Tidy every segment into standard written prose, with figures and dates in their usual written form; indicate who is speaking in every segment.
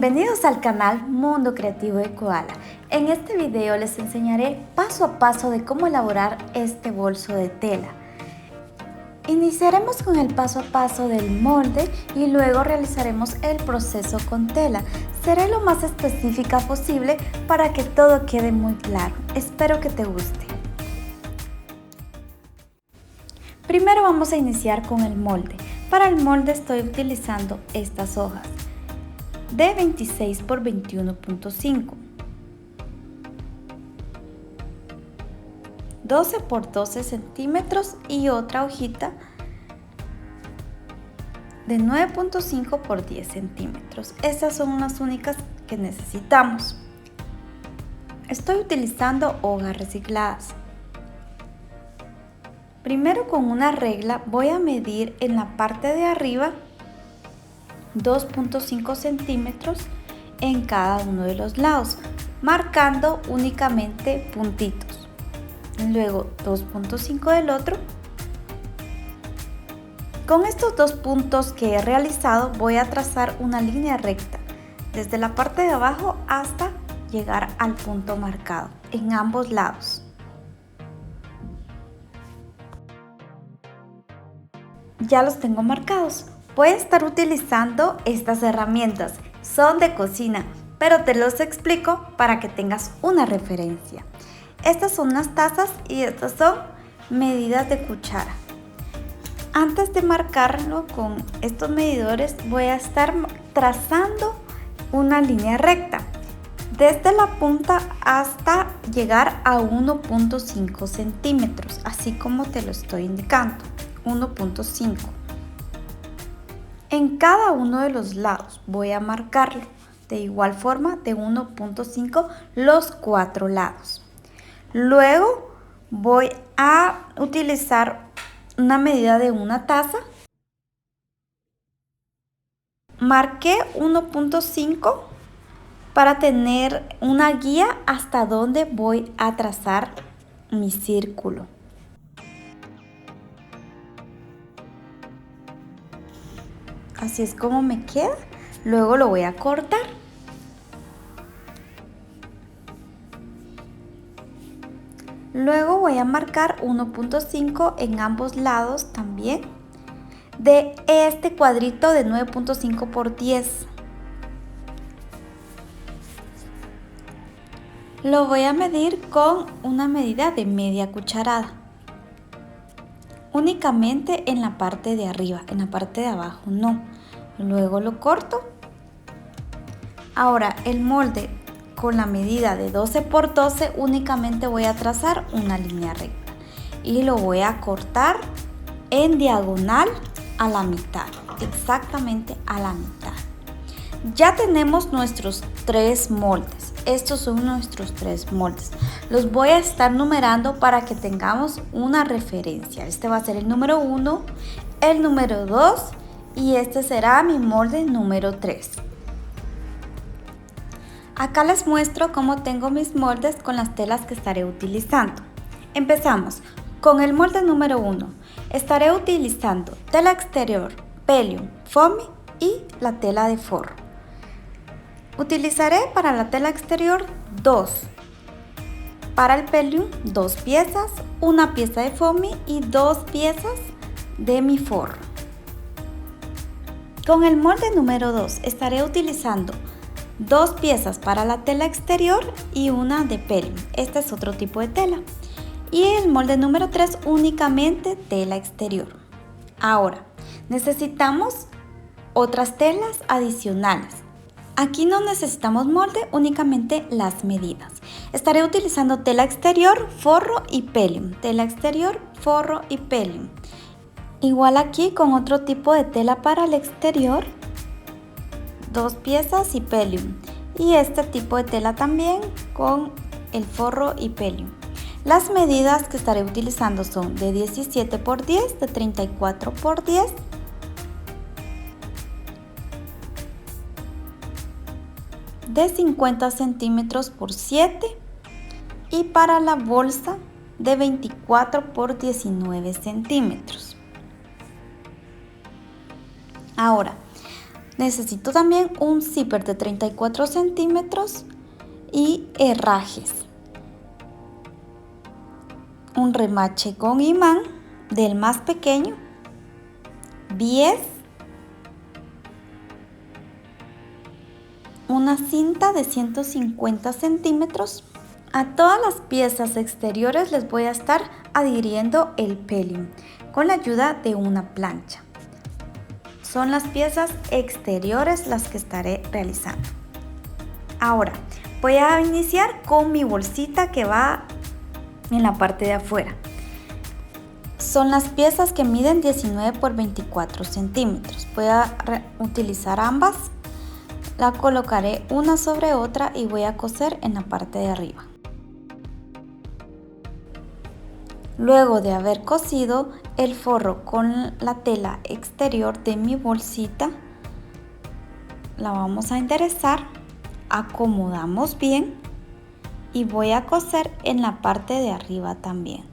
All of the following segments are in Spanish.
Speaker 1: Bienvenidos al canal Mundo Creativo de Koala. En este video les enseñaré paso a paso de cómo elaborar este bolso de tela. Iniciaremos con el paso a paso del molde y luego realizaremos el proceso con tela. Seré lo más específica posible para que todo quede muy claro. Espero que te guste. Primero vamos a iniciar con el molde. Para el molde estoy utilizando estas hojas de 26 por 21.5, 12 por 12 centímetros y otra hojita de 9.5 por 10 centímetros. Estas son las únicas que necesitamos. Estoy utilizando hojas recicladas. Primero, con una regla voy a medir en la parte de arriba 2.5 centímetros en cada uno de los lados, marcando únicamente puntitos. Luego 2.5 del otro. Con estos dos puntos que he realizado voy a trazar una línea recta desde la parte de abajo hasta llegar al punto marcado en ambos lados. Ya los tengo marcados. Voy a estar utilizando estas herramientas. Son de cocina, pero te los explico para que tengas una referencia. Estas son unas tazas y estas son medidas de cuchara. Antes de marcarlo con estos medidores voy a estar trazando una línea recta desde la punta hasta llegar a 1.5 centímetros, así como te lo estoy indicando, 1.5. En cada uno de los lados voy a marcarlo de igual forma de 1.5 los 4 lados. Luego voy a utilizar una medida de una taza. Marqué 1.5 para tener una guía hasta donde voy a trazar mi círculo. Así es como me queda. Luego lo voy a cortar. Luego voy a marcar 1.5 en ambos lados también de este cuadrito de 9.5 por 10. Lo voy a medir con una medida de media cucharada. Únicamente en la parte de arriba, en la parte de abajo no. Luego lo corto. Ahora el molde con la medida de 12 por 12 únicamente voy a trazar una línea recta y lo voy a cortar en diagonal a la mitad, exactamente a la mitad. Ya tenemos nuestros 3 moldes. Estos son nuestros 3 moldes. Los voy a estar numerando para que tengamos una referencia. Este va a ser el número 1, el número 2 y este será mi molde número 3. Acá les muestro cómo tengo mis moldes con las telas que estaré utilizando. Empezamos con el molde número 1. Estaré utilizando tela exterior, Pelium, foamy y la tela de forro. Utilizaré para la tela exterior 2. Para el Pelium 2 piezas, una pieza de foamy y 2 piezas de mi forro. Con el molde número 2 estaré utilizando 2 piezas para la tela exterior y una de Pelium. Este es otro tipo de tela. Y el molde número 3 únicamente tela exterior. Ahora necesitamos otras telas adicionales. Aquí no necesitamos molde, únicamente las medidas. Estaré utilizando tela exterior, forro y Pelium. Tela exterior, forro y Pelium. Igual aquí con otro tipo de tela para el exterior, 2 piezas y Pelium. Y este tipo de tela también con el forro y Pelium. Las medidas que estaré utilizando son de 17 por 10, de 34 por 10, de 50 centímetros por 7 y para la bolsa de 24 por 19 centímetros. Ahora, Necesito también un zipper de 34 centímetros y herrajes. Un remache con imán del más pequeño, 10, una cinta de 150 centímetros. A todas las piezas exteriores les voy a estar adhiriendo el pelling con la ayuda de una plancha. Son las piezas exteriores las que estaré realizando. Ahora voy a iniciar con mi bolsita que va en la parte de afuera. Son las piezas que miden 19 por 24 centímetros. Voy a utilizar ambas. La colocaré una sobre otra y voy a coser en la parte de arriba. Luego de haber cosido el forro con la tela exterior de mi bolsita, la vamos a enderezar, acomodamos bien y voy a coser en la parte de arriba también.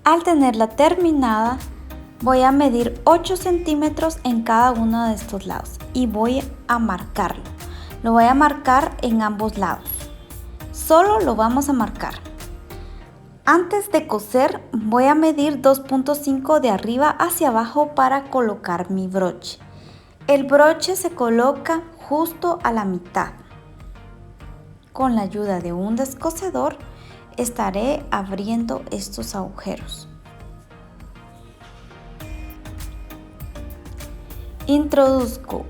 Speaker 1: Al tenerla terminada, voy a medir 8 centímetros en cada uno de estos lados y voy a marcarlo. Lo voy a marcar en ambos lados. Solo lo vamos a marcar. Antes de coser, voy a medir 2.5 de arriba hacia abajo para colocar mi broche. El broche se coloca justo a la mitad. Con la ayuda de un descosedor, estaré abriendo estos agujeros. Introduzco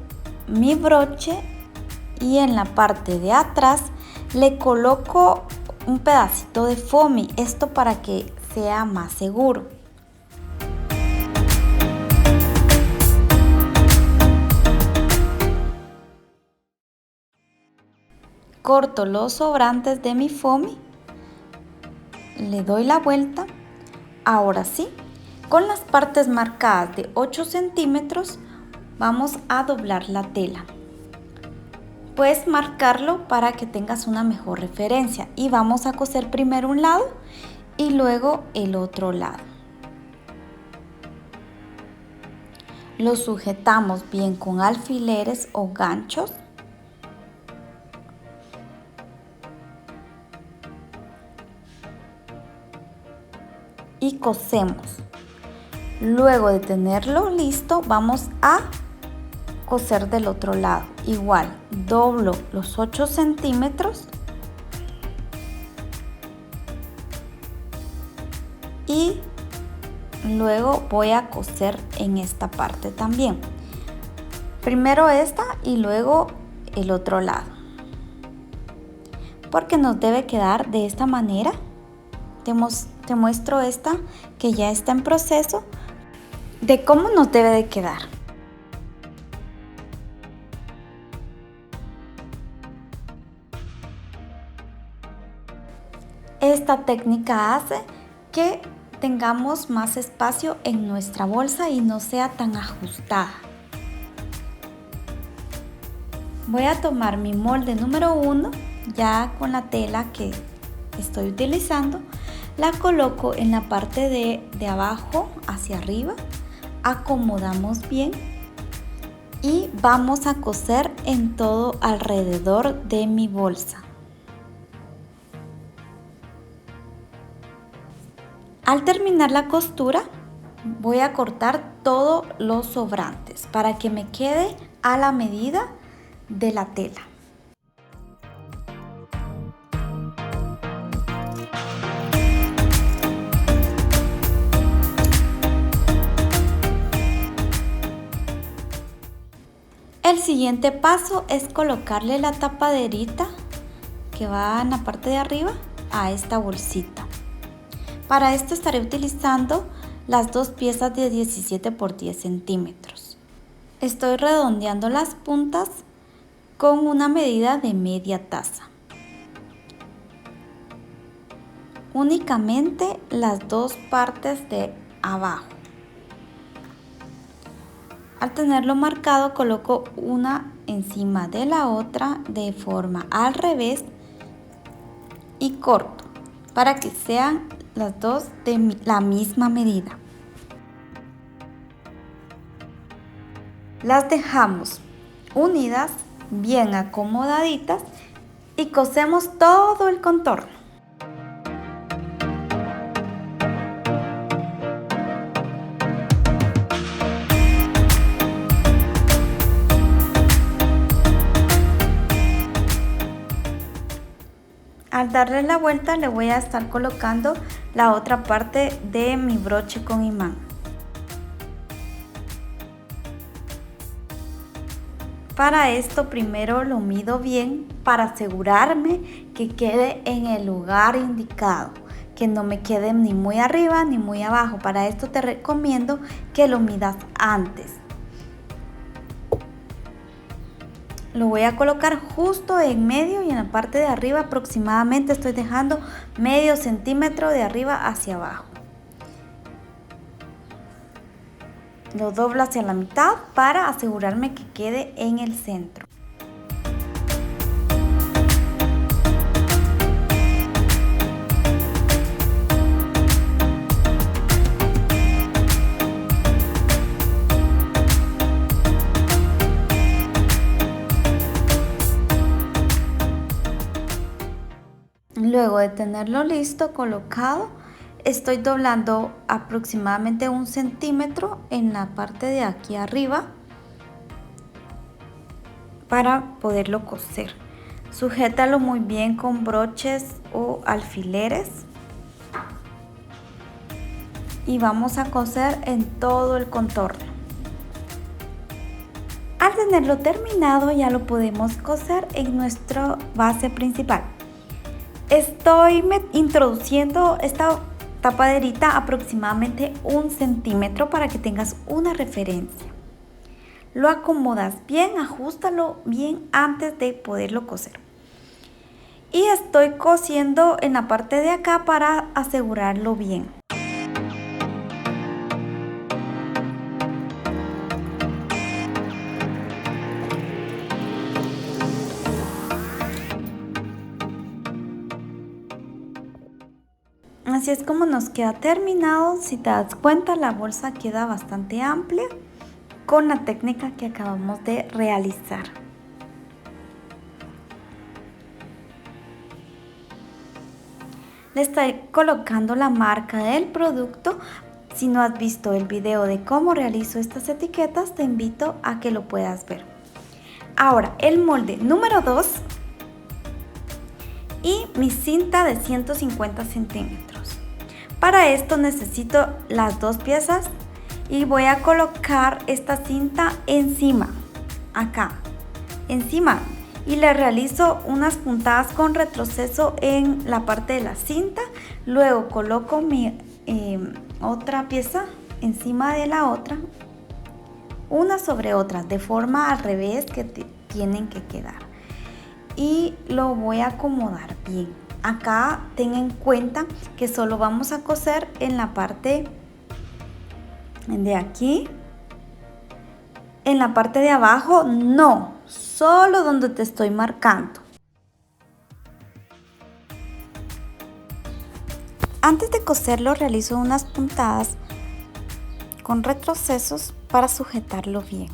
Speaker 1: mi broche y en la parte de atrás le coloco un pedacito de foamy, esto para que sea más seguro. Corto los sobrantes de mi foamy. Le doy la vuelta. Ahora sí, con las partes marcadas de 8 centímetros vamos a doblar la tela. Puedes marcarlo para que tengas una mejor referencia y vamos a coser primero un lado y luego el otro lado. Lo sujetamos bien con alfileres o ganchos. Y cosemos. Luego de tenerlo listo, vamos a coser del otro lado. Igual, doblo los 8 centímetros y luego voy a coser en esta parte también. Primero esta y luego el otro lado. Porque nos debe quedar de esta manera. Te muestro esta que ya está en proceso de cómo nos debe de quedar. Esta técnica hace que tengamos más espacio en nuestra bolsa y no sea tan ajustada. Voy a tomar mi molde número 1, ya con la tela que estoy utilizando. La coloco en la parte de abajo hacia arriba, acomodamos bien y vamos a coser en todo alrededor de mi bolsa. Al terminar la costura, voy a cortar todos los sobrantes para que me quede a la medida de la tela. El siguiente paso es colocarle la tapaderita que va en la parte de arriba a esta bolsita. Para esto estaré utilizando las dos piezas de 17 por 10 centímetros. Estoy redondeando las puntas con una medida de media taza. Únicamente las dos partes de abajo. Al tenerlo marcado, coloco una encima de la otra de forma al revés y corto para que sean las dos de la misma medida. Las dejamos unidas, bien acomodaditas y cosemos todo el contorno. Al darle la vuelta le voy a estar colocando la otra parte de mi broche con imán. Para esto primero lo mido bien para asegurarme que quede en el lugar indicado, que no me quede ni muy arriba ni muy abajo. Para esto te recomiendo que lo midas antes. Lo voy a colocar justo en medio y en la parte de arriba aproximadamente estoy dejando medio centímetro de arriba hacia abajo. Lo doblo hacia la mitad para asegurarme que quede en el centro. Luego de tenerlo listo, colocado, estoy doblando aproximadamente 1 centímetro en la parte de aquí arriba para poderlo coser. Sujétalo muy bien con broches o alfileres y vamos a coser en todo el contorno. Al tenerlo terminado ya lo podemos coser en nuestra base principal. Estoy introduciendo esta tapaderita aproximadamente 1 centímetro para que tengas una referencia. Lo acomodas bien, ajustalo bien antes de poderlo coser. Y estoy cosiendo en la parte de acá para asegurarlo bien. Así es como nos queda terminado. Si te das cuenta, la bolsa queda bastante amplia con la técnica que acabamos de realizar. Le estoy colocando la marca del producto. Si no has visto el video de cómo realizo estas etiquetas, te invito a que lo puedas ver. Ahora, el molde número 2 y mi cinta de 150 centímetros. Para esto necesito las dos piezas y voy a colocar esta cinta encima, acá, encima, y le realizo unas puntadas con retroceso en la parte de la cinta. Luego coloco mi otra pieza encima de la otra, una sobre otra, de forma al revés que tienen que quedar. Y lo voy a acomodar bien. Acá ten en cuenta que solo vamos a coser en la parte de aquí. En la parte de abajo no, solo donde te estoy marcando. Antes de coserlo realizo unas puntadas con retrocesos para sujetarlo bien.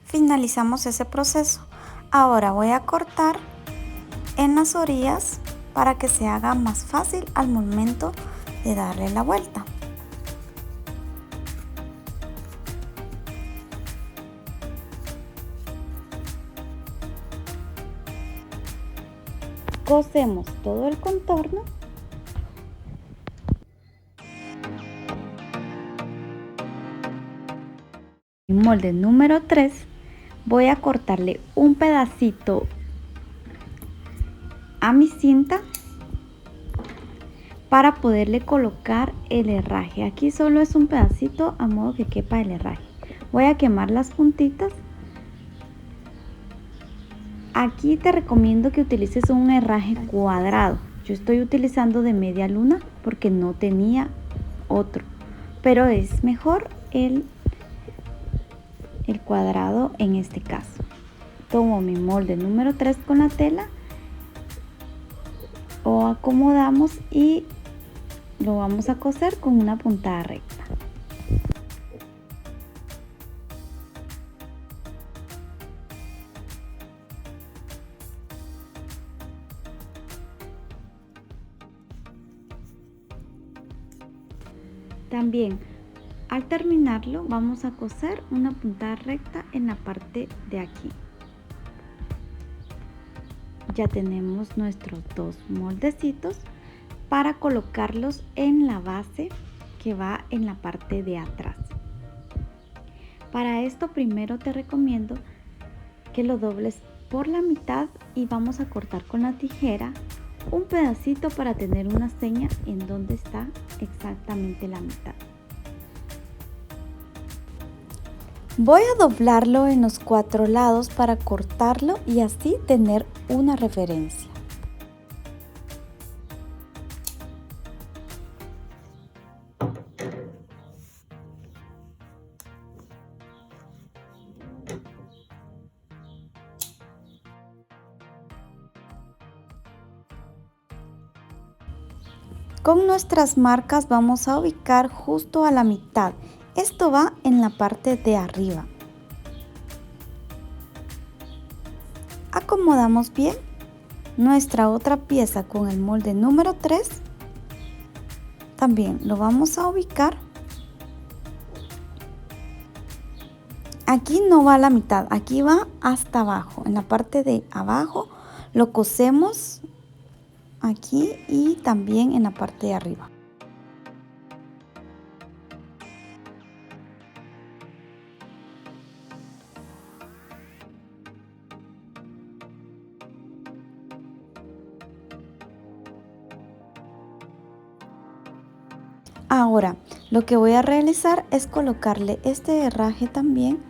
Speaker 1: Finalizamos ese proceso. Ahora voy a cortar en las orillas para que se haga más fácil al momento de darle la vuelta. Cosemos todo el contorno. En molde número 3 voy a cortarle un pedacito a mi cinta para poderle colocar el herraje. Aquí solo es un pedacito a modo que quepa el herraje. Voy a quemar las puntitas. Aquí te recomiendo que utilices un herraje cuadrado. Yo estoy utilizando de media luna porque no tenía otro, pero es mejor el cuadrado en este caso. Tomo mi molde número 3 con la tela, o acomodamos y lo vamos a coser con una puntada recta. También al terminarlo vamos a coser una puntada recta en la parte de aquí. Ya tenemos nuestros dos moldecitos para colocarlos en la base que va en la parte de atrás. Para esto primero te recomiendo que lo dobles por la mitad y vamos a cortar con la tijera un pedacito para tener una seña en donde está exactamente la mitad. Voy a doblarlo en los 4 lados para cortarlo y así tener una referencia. Con nuestras marcas vamos a ubicar justo a la mitad. Esto va en la parte de arriba. Acomodamos bien nuestra otra pieza con el molde número 3. También lo vamos a ubicar. Aquí no va a la mitad, aquí va hasta abajo. En la parte de abajo lo cosemos aquí y también en la parte de arriba. Ahora lo que voy a realizar es colocarle este herraje también.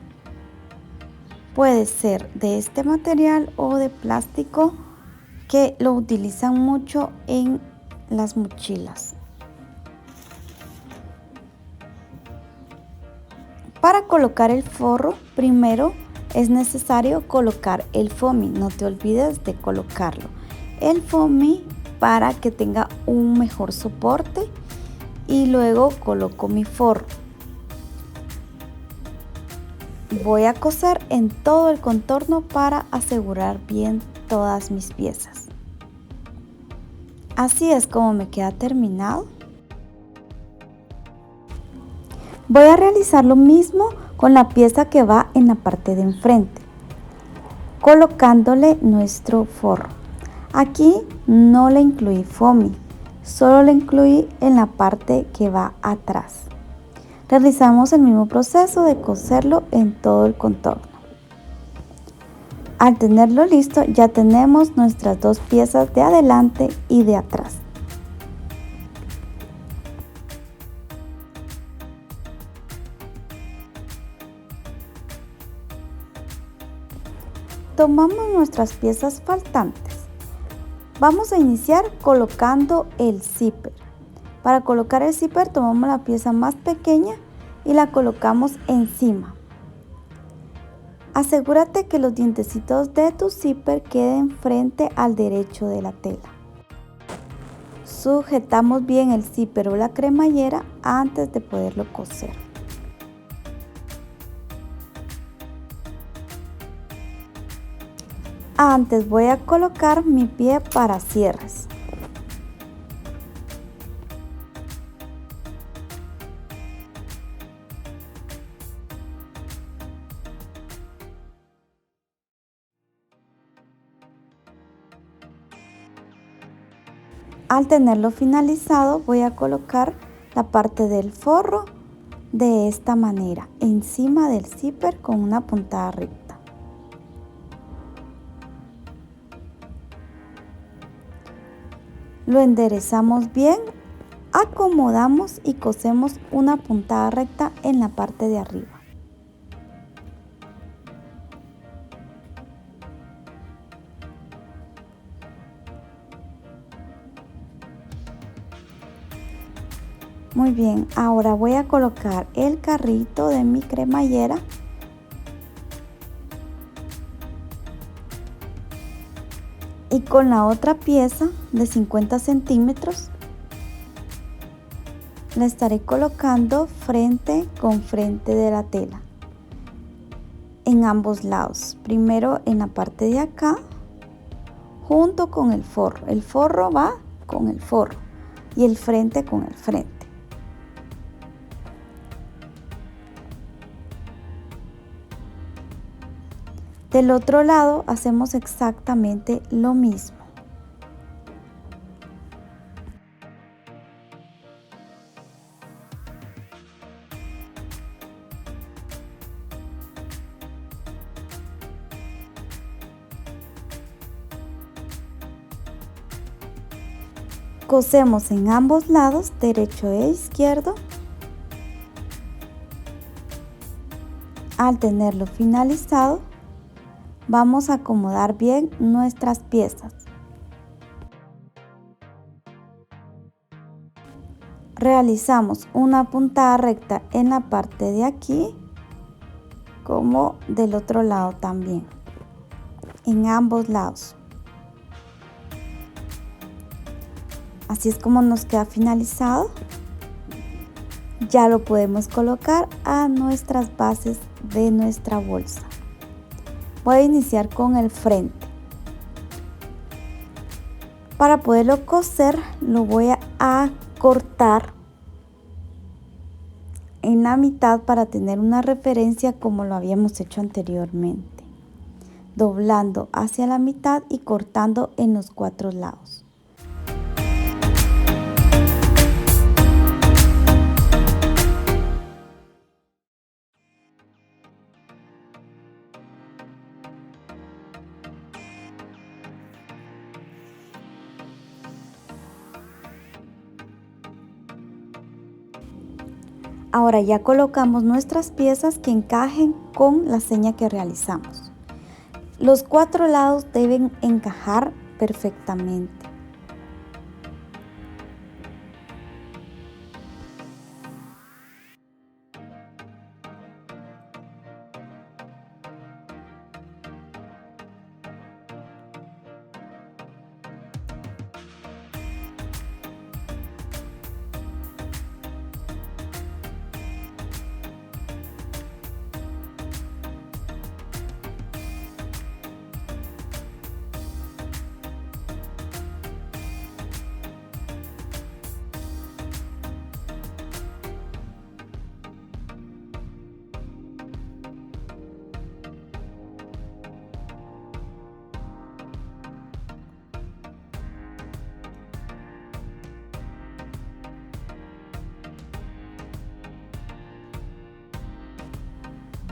Speaker 1: Puede ser de este material o de plástico, que lo utilizan mucho en las mochilas. Para colocar el forro, primero es necesario colocar el foamy. No te olvides de colocarlo. El foamy para que tenga un mejor soporte, y luego coloco mi forro. Voy a coser en todo el contorno para asegurar bien todas mis piezas. Así es como me queda terminado. Voy a realizar lo mismo con la pieza que va en la parte de enfrente, colocándole nuestro forro. Aquí no le incluí foamy, solo le incluí en la parte que va atrás. Realizamos el mismo proceso de coserlo en todo el contorno. Al tenerlo listo, ya tenemos nuestras dos piezas de adelante y de atrás. Tomamos nuestras piezas faltantes. Vamos a iniciar colocando el zipper. Para colocar el zipper tomamos la pieza más pequeña y la colocamos encima. Asegúrate que los dientecitos de tu zipper queden frente al derecho de la tela. Sujetamos bien el zipper o la cremallera antes de poderlo coser. Antes voy a colocar mi pie para cierres. Al tenerlo finalizado, voy a colocar la parte del forro de esta manera, encima del zipper con una puntada recta. Lo enderezamos bien Acomodamos y cosemos una puntada recta en la parte de arriba. Muy bien, ahora voy a colocar el carrito de mi cremallera y con la otra pieza de 50 centímetros la estaré colocando frente con frente de la tela en ambos lados. Primero en la parte de acá junto con el forro. El forro va con el forro y el frente con el frente. Del otro lado hacemos exactamente lo mismo. Cosemos en ambos lados, derecho e izquierdo. Al tenerlo finalizado, vamos a acomodar bien nuestras piezas. Realizamos una puntada recta en la parte de aquí, como del otro lado también, en ambos lados. Así es como nos queda finalizado. Ya lo podemos colocar a nuestras bases de nuestra bolsa. Voy a iniciar con el frente. Para poderlo coser lo voy a cortar en la mitad para tener una referencia como lo habíamos hecho anteriormente. Doblando hacia la mitad y cortando en los 4 lados. Ahora ya colocamos nuestras piezas que encajen con la seña que realizamos. Los 4 lados deben encajar perfectamente.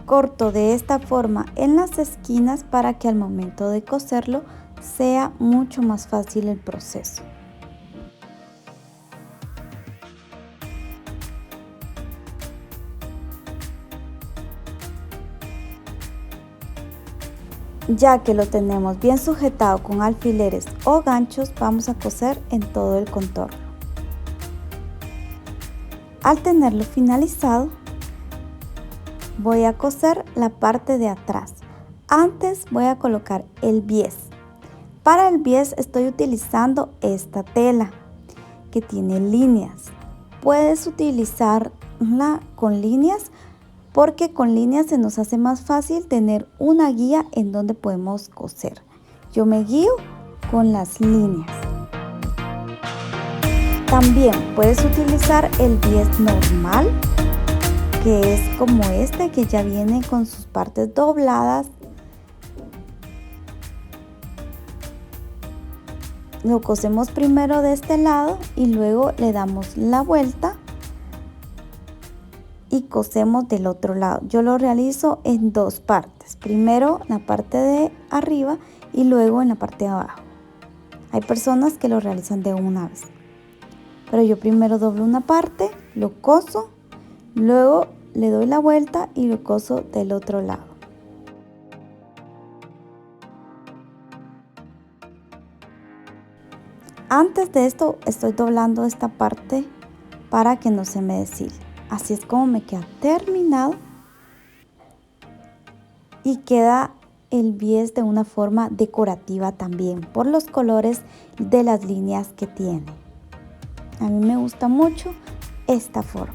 Speaker 1: Corto de esta forma en las esquinas para que al momento de coserlo sea mucho más fácil el proceso. Ya que lo tenemos bien sujetado con alfileres o ganchos, vamos a coser en todo el contorno. Al tenerlo finalizado, voy a coser la parte de atrás. Antes voy a colocar el bies. Para el bies estoy utilizando esta tela que tiene líneas. Puedes utilizarla con líneas porque con líneas se nos hace más fácil tener una guía en donde podemos coser. Yo me guío con las líneas. También puedes utilizar el bies normal, que es como este, que ya viene con sus partes dobladas. Lo cosemos primero de este lado y luego le damos la vuelta y cosemos del otro lado. Yo lo realizo en 2 partes, primero en la parte de arriba y luego en la parte de abajo. Hay personas que lo realizan de una vez. pero yo primero doblo una parte, lo coso, luego le doy la vuelta y lo coso del otro lado. Antes de esto estoy doblando esta parte para que no se me deshile. Así es como me queda terminado y queda el bies de una forma decorativa también por los colores de las líneas que tiene. A mí me gusta mucho esta forma.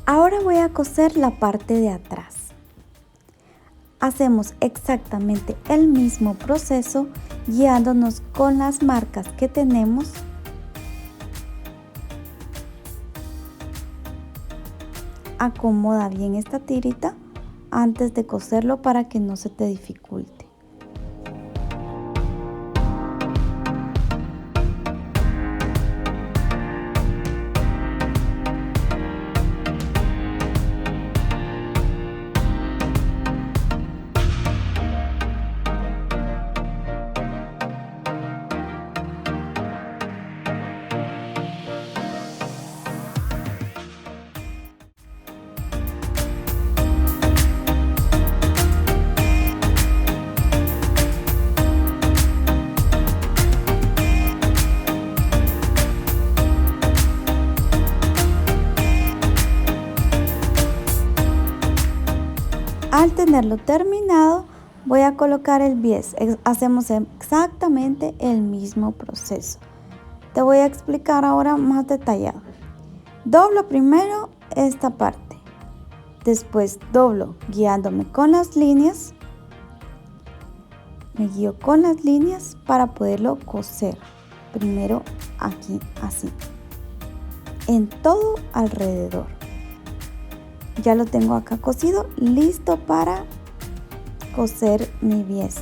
Speaker 1: Ahora voy a coser la parte de atrás. Hacemos exactamente el mismo proceso guiándonos con las marcas que tenemos. Acomoda bien esta tirita antes de coserlo para que no se te dificulte. Al tenerlo terminado, voy a colocar el bies. Hacemos exactamente el mismo proceso. Te voy a explicar ahora más detallado. Doblo primero esta parte. Después doblo guiándome con las líneas. Me guío con las líneas para poderlo coser. Primero aquí, así. En todo alrededor. Ya lo tengo acá cosido, listo para coser mi bies.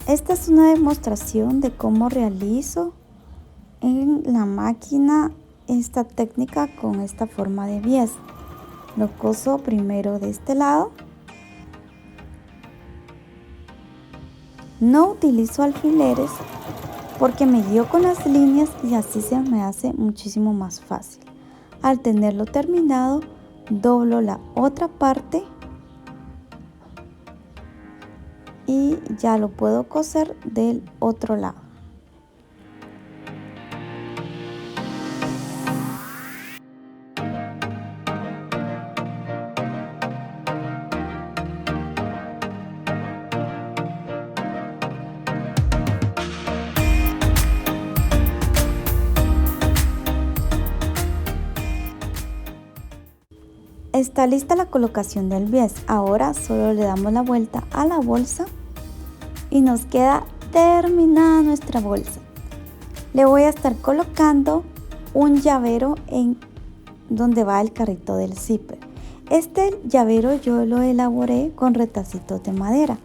Speaker 1: Esta es una demostración de cómo realizo en la máquina esta técnica con esta forma de bies. Lo coso primero de este lado. No utilizo alfileres porque me guío con las líneas y así se me hace muchísimo más fácil. Al tenerlo terminado, doblo la otra parte y ya lo puedo coser del otro lado. Está lista la colocación del bies. Ahora solo le damos la vuelta a la bolsa y nos queda terminada nuestra bolsa. Le voy a estar colocando un llavero en donde va el carrito del zipper. Este llavero yo lo elaboré con retacitos de madera.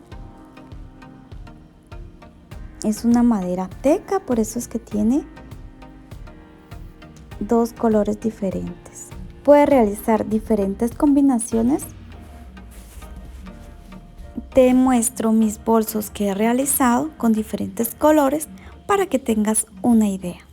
Speaker 1: Es una madera teca, por eso es que tiene dos colores diferentes. Puedes realizar diferentes combinaciones. Te muestro mis bolsos que he realizado con diferentes colores para que tengas una idea.